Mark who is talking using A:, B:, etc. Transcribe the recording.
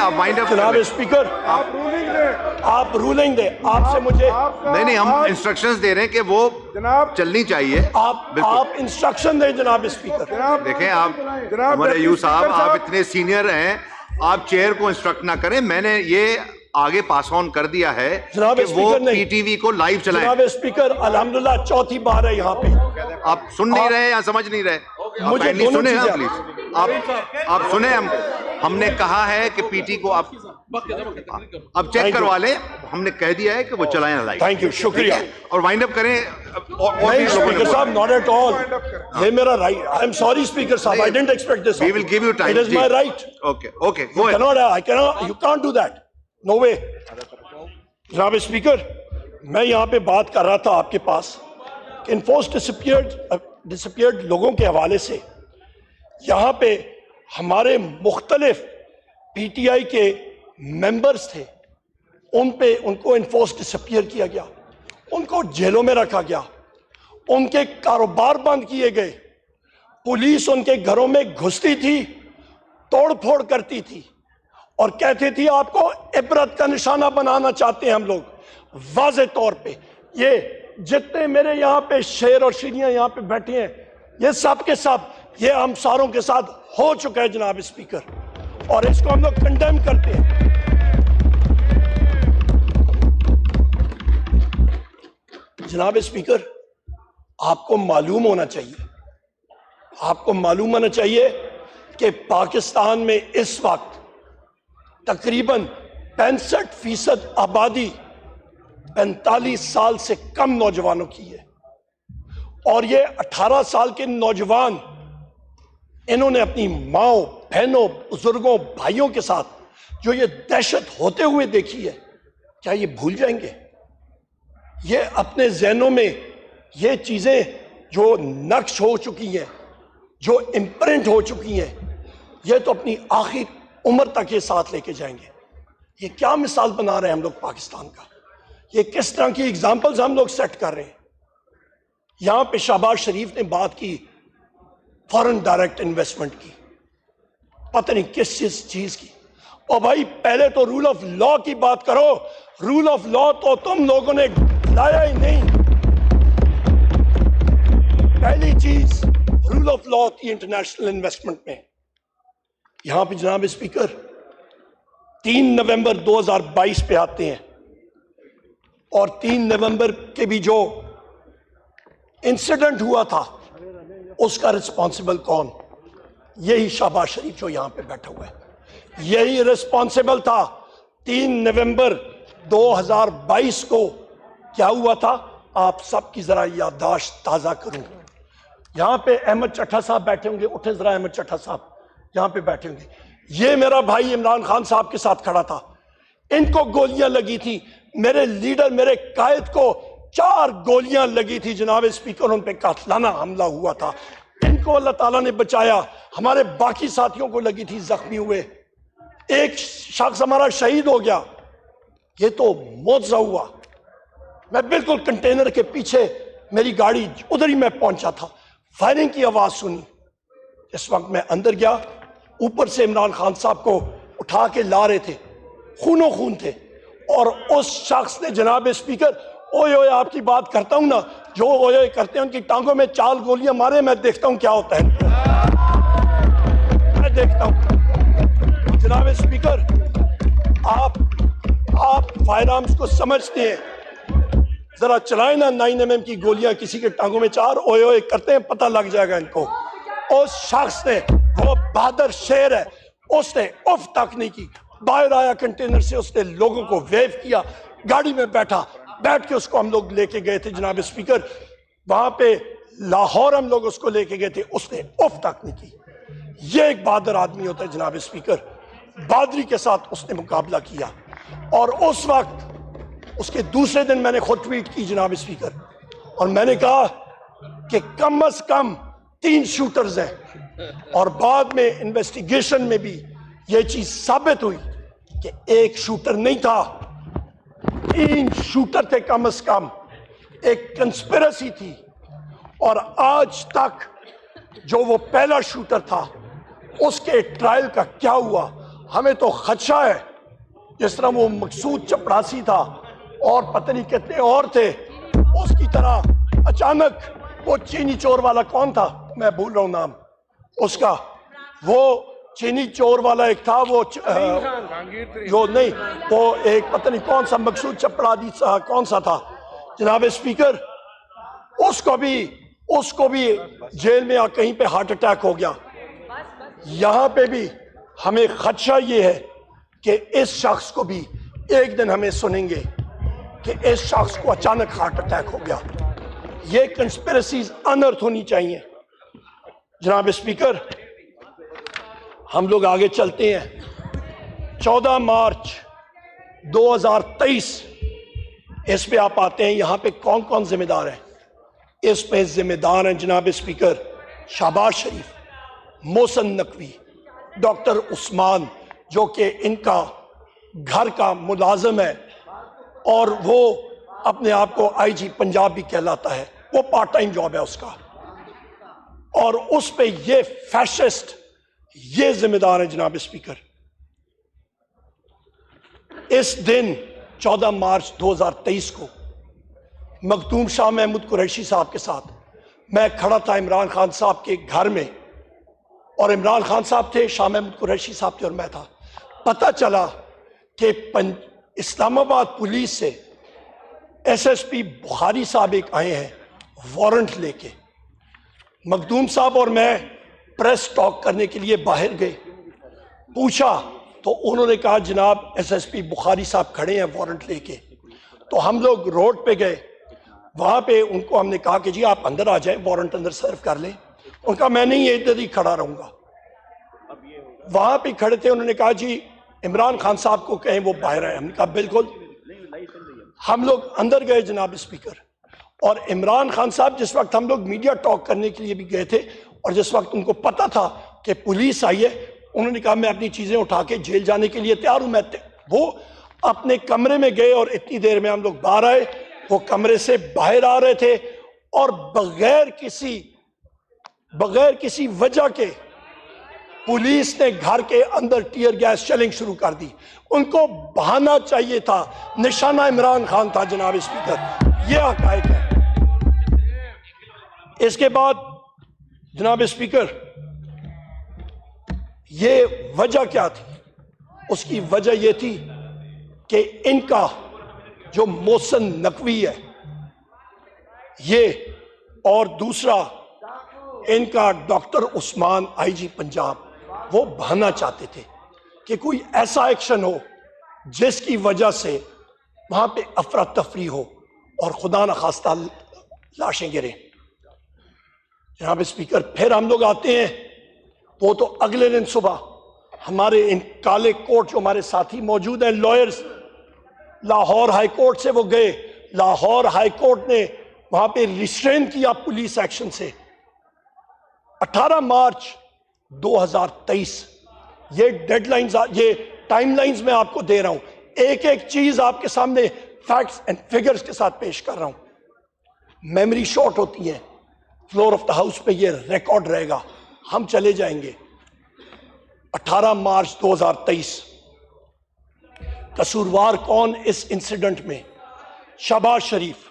A: آپ وائنڈ اپ
B: جناب اسپیکر آپ رولنگ دیں. آپ سے مجھے
A: نہیں ہم انسٹرکشنز دے رہے ہیں کہ وہ چلنی چاہیے.
B: آپ انسٹرکشن دیں جناب اسپیکر.
A: دیکھیں آپ عمر ایوب صاحب آپ اتنے سینئر ہیں, آپ چیئر کو انسٹرکٹ نہ کریں. میں نے یہ آگے پاس آن کر دیا ہے کہ وہ پی ٹی وی کو لائیو چلائیں.
B: جناب اسپیکر الحمدللہ چوتھی بار ہے یہاں پہ.
A: آپ سن نہیں رہے یا سمجھ نہیں رہے؟
B: مجھے دونوں
A: سنیں نا
B: چیزیں
A: پلیز, آپ سنیں. ہم نے کہا ہے کہ پی ٹی کو آپ چیک کروا لیں. ہم نے کہہ دیا ہے کہ وہ چلائیں لائیو.
B: تھینک یو, شکریہ.
A: اور وائنڈ اپ کریں.
B: نہیں اسپیکر صاحب, not at all. یہ میرا right. I am sorry speaker صاحب, I didn't expect this.
A: We will give you time.
B: It is my right.
A: Okay, go ahead.
B: You can't do that. No way. جناب speaker, میں یہاں پہ بات کر رہا تھا آپ کے پاس کہ انفورس ڈسپیئرڈ لوگوں کے حوالے سے یہاں پہ ہمارے مختلف پی ٹی آئی کے ممبرز تھے, ان کو انفورس ڈسپیئر کیا گیا, ان کو جیلوں میں رکھا گیا, ان کے کاروبار بند کیے گئے, پولیس ان کے گھروں میں گھستی تھی, توڑ پھوڑ کرتی تھی اور کہتے تھی آپ کو عبرت کا نشانہ بنانا چاہتے ہیں ہم لوگ. واضح طور پہ یہ جتنے میرے یہاں پہ شیر اور شیریاں یہاں پہ بیٹھے ہیں, یہ سب کے سب یہ ہم ساروں کے ساتھ ہو چکا ہے جناب اسپیکر, اور اس کو ہم لوگ کنڈیم کرتے ہیں. جناب اسپیکر, آپ کو معلوم ہونا چاہیے کہ پاکستان میں اس وقت تقریباً 65% آبادی 45 سال سے کم نوجوانوں کی ہے, اور یہ 18 سال کے نوجوان انہوں نے اپنی ماؤں, بہنوں, بزرگوں, بھائیوں کے ساتھ جو یہ دہشت ہوتے ہوئے دیکھی ہے, کیا یہ بھول جائیں گے؟ یہ اپنے ذہنوں میں یہ چیزیں جو نقش ہو چکی ہیں, جو امپرنٹ ہو چکی ہیں, یہ تو اپنی آخر عمر تک یہ ساتھ لے کے جائیں گے. یہ کیا مثال بنا رہے ہیں ہم لوگ پاکستان کا؟ یہ کس طرح کی اگزامپلز ہم لوگ سیٹ کر رہے ہیں؟ یہاں پہ شہباز شریف نے بات کی فارن ڈائریکٹ انویسٹمنٹ کی, پتہ نہیں کس چیز کی. اور بھائی پہلے تو رول آف لا کی بات کرو. رول آف لا تو تم لوگوں نے لایا ہی نہیں. پہلی چیز رول آف لا کی انٹرنیشنل انویسٹمنٹ میں. یہاں پہ جناب اسپیکر 3 نومبر 2022 پہ آتے ہیں, اور 3 نومبر کے بھی جو انسیڈنٹ ہوا تھا اس کا رسپانسبل کون؟ یہی شہباز شریف جو یہاں پہ بیٹھا ہوا ہے, یہی رسپانسبل تھا. 3 نومبر 2022 کو کیا ہوا تھا, آپ سب کی ذرا یادداشت تازہ کروں. یہاں پہ احمد چٹھا صاحب بیٹھے ہوں گے, اٹھیں ذرا احمد چٹھا صاحب یہاں پہ بیٹھے ہوں گے. یہ میرا بھائی عمران خان صاحب کے ساتھ کھڑا تھا, ان کو گولیاں لگی تھی. میرے لیڈر, میرے قائد کو 4 گولیاں لگی تھی جناب اسپیکر, ان پہ قاتلانہ حملہ ہوا تھا. ان کو اللہ تعالیٰ نے بچایا, ہمارے باقی ساتھیوں کو لگی تھی, زخمی ہوئے. ایک شخص ہمارا شہید ہو گیا. یہ تو معجزہ ہوا. میں بالکل کنٹینر کے پیچھے, میری گاڑی ادھر ہی میں پہنچا تھا, فائرنگ کی آواز سنی. اس وقت میں اندر گیا, اوپر سے عمران خان صاحب کو اٹھا کے لا رہے تھے, خونوں خون تھے. اور اس شخص نے جناب اسپیکر, اوئے اوئے آپ کی بات کرتا ہوں نا, جو اوئے اوئے کرتے ہیں ان کی ٹانگوں میں 4 گولیاں مارے. میں دیکھتا ہوں کیا ہوتا ہے, میں دیکھتا ہوں. جناب اسپیکر, آپ فائر آرمز کو سمجھتے ہیں, ذرا چلائیں نا 9mm کی گولیاں کسی کے ٹانگوں میں 4, اوئے اوئے کرتے ہیں, پتہ لگ جائے گا ان کو. اس شخص نے, وہ بہادر شیر ہے, اس نے اف تک نہیں کی. باہر آیا کنٹینر سے, اس نے لوگوں کو ویو کیا, گاڑی میں بیٹھ کے اس کو ہم لوگ لے کے گئے تھے جناب اسپیکر. وہاں پہ لاہور ہم لوگ اس کو لے کے گئے تھے, اس نے اف تک نہیں کی. یہ ایک بہادر آدمی ہوتا ہے جناب اسپیکر. بہادری کے ساتھ اس نے مقابلہ کیا. اور اس وقت اس کے دوسرے دن میں نے خود ٹویٹ کی جناب اسپیکر, اور میں نے کہا کہ کم از کم 3 شوٹرز ہیں. اور بعد میں انویسٹیگیشن میں بھی یہ چیز ثابت ہوئی کہ 1 شوٹر نہیں تھا, 3 شوٹر تھے کم از کم. ایک کنسپیرسی تھی. اور آج تک جو وہ پہلا شوٹر تھا اس کے ٹرائل کا کیا ہوا, ہمیں تو خدشہ ہے جس طرح وہ مقصود چپڑاسی تھا اور پتہ نہیں کتنے اور تھے، اس کی طرح اچانک وہ چینی چور والا کون تھا، میں بھول رہا ہوں نام اس کا، وہ چینی چور والا ایک تھا، وہ جو نہیں، وہ ایک پتہ نہیں کون سا مقصود چپڑاسی کون سا تھا جناب اسپیکر، اس کو بھی جیل میں کہیں پہ ہارٹ اٹیک ہو گیا۔ یہاں پہ بھی ہمیں خدشہ یہ ہے کہ اس شخص کو بھی ایک دن ہمیں سنیں گے کہ اس شخص کو اچانک ہارٹ اٹیک ہو گیا۔ یہ کنسپیرسیز انرتھ ہونی چاہیے۔ جناب اسپیکر، ہم لوگ آگے چلتے ہیں۔ 14 مارچ 2023 اس پہ آپ آتے ہیں، یہاں پہ کون کون ذمہ دار ہیں؟ اس پہ ذمہ دار ہیں جناب اسپیکر شہباز شریف، محسن نقوی، ڈاکٹر عثمان جو کہ ان کا گھر کا ملازم ہے اور وہ اپنے آپ کو آئی جی پنجاب بھی کہلاتا ہے، وہ پارٹ ٹائم جاب ہے اس کا، اور اس پہ یہ فیشسٹ یہ ذمہ دار ہیں جناب اسپیکر۔ اس دن 14 مارچ 2023 کو مخدوم شاہ محمود قریشی صاحب کے ساتھ میں کھڑا تھا عمران خان صاحب کے گھر میں، اور عمران خان صاحب تھے، شاہ محمود قریشی صاحب تھے اور میں تھا۔ پتہ چلا کہ اسلام آباد پولیس سے ایس ایس پی بخاری صاحب ایک آئے ہیں وارنٹ لے کے۔ مخدوم صاحب اور میں پریس ٹاک کرنے کے لیے باہر گئے، پوچھا تو انہوں نے کہا جناب ایس ایس پی بخاری صاحب کھڑے ہیں وارنٹ لے کے۔ تو ہم لوگ روڈ پہ گئے، وہاں پہ ان کو ہم نے کہا کہ جی آپ اندر آ جائیں، وارنٹ اندر سرو کر لیں۔ ان کا میں نہیں ادھر ہی کھڑا رہوں گا۔ وہاں پہ کھڑے تھے، انہوں نے کہا جی عمران خان صاحب کو کہیں وہ باہر آئے۔ ہم نے کہا بالکل۔ ہم لوگ اندر گئے جناب اسپیکر، اور عمران خان صاحب جس وقت ہم لوگ میڈیا ٹاک کرنے کے لیے بھی گئے تھے اور جس وقت ان کو پتا تھا کہ پولیس آئی ہے، انہوں نے کہا میں اپنی چیزیں اٹھا کے جیل جانے کے لیے تیار ہوں۔ وہ اپنے کمرے میں گئے اور اتنی دیر میں ہم لوگ باہر آئے، وہ کمرے سے باہر آ رہے تھے اور بغیر کسی وجہ کے پولیس نے گھر کے اندر ٹیئر گیس شیلنگ شروع کر دی۔ ان کو بہانا چاہیے تھا، نشانہ عمران خان تھا جناب اسپیکر، یہ حقائق ہے۔ اس کے بعد جناب اسپیکر یہ وجہ کیا تھی؟ اس کی وجہ یہ تھی کہ ان کا جو محسن نقوی ہے یہ، اور دوسرا ان کا ڈاکٹر عثمان آئی جی پنجاب، وہ بہانا چاہتے تھے کہ کوئی ایسا ایکشن ہو جس کی وجہ سے وہاں پہ افراتفری ہو اور خدا نخواستہ لاشیں گریں۔ جناب اسپیکر پھر ہم لوگ آتے ہیں، وہ تو اگلے دن صبح ہمارے ان کالے کوٹ جو ہمارے ساتھی موجود ہیں لائرز، لاہور ہائی کورٹ سے وہ گئے، لاہور ہائی کورٹ نے وہاں پہ ریسٹرین کیا پولیس ایکشن سے۔ 18 مارچ 2023 یہ ڈیڈ لائنز، یہ ٹائم لائنز میں آپ کو دے رہا ہوں، ایک ایک چیز آپ کے سامنے فیکٹس اینڈ فگرز کے ساتھ پیش کر رہا ہوں۔ میموری شارٹ ہوتی ہے، فلور آف دا ہاؤس پہ یہ ریکارڈ رہے گا، ہم چلے جائیں گے۔ 18 مارچ 2023 قصوروار کون اس انسیڈنٹ میں؟ شہباز شریف،